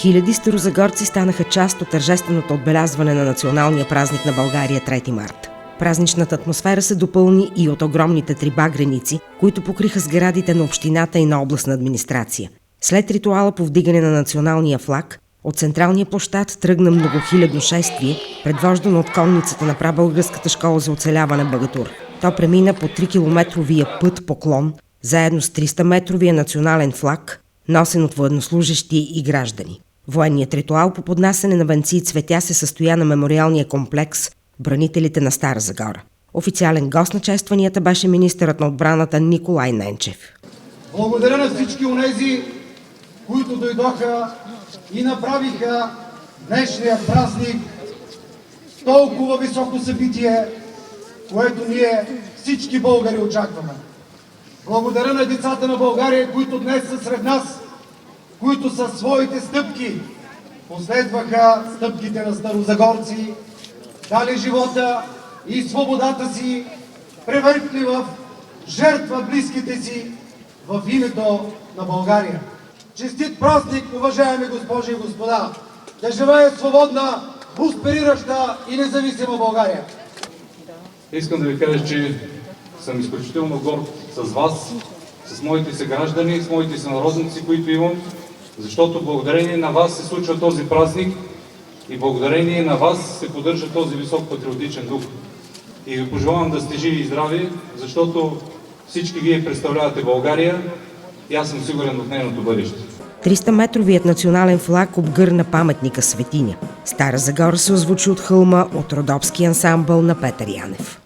Хиляди старозагорци станаха част от тържественото отбелязване на националния празник на България 3 март. Празничната атмосфера се допълни и от огромните трибагреници, които покриха сградите на общината и на областна администрация. След ритуала по вдигане на националния флаг, от централния площад тръгна многохилядно шествие, предвождано от конницата на прабългарската школа за оцеляване Багатур. То премина по 3-километровия път поклон, заедно с 300-метровия национален флаг, носен от военнослужещи и граждани. Военният ритуал по поднасяне на венци и цветя се състоя на мемориалния комплекс Бранителите на Стара Загора. Официален гост на честванията беше министърът на отбраната Николай Ненчев. Благодаря на всички онези, които дойдоха и направиха днешния празник толкова високо събитие, което ние всички българи очакваме. Благодаря на децата на България, които днес са сред нас, които със своите стъпки последваха стъпките на старозагорци, дали живота и свободата си, превърнали в жертва близките си в името на България. Честит празник, уважаеми госпожи и господа! Да живее свободна, просперираща и независима България! Искам да ви кажа, че съм изключително горд с вас, с моите съграждани, с моите сънародници, които имам, защото благодарение на вас се случва този празник и благодарение на вас се поддържа този висок патриотичен дух. И ви пожелавам да сте живи и здрави, защото всички вие представлявате България и аз съм сигурен в нейното бъдеще. 300-метровият национален флаг обгърна паметника Светиня. Стара Загора се озвучи от хълма от родопски ансамбъл на Петър Янев.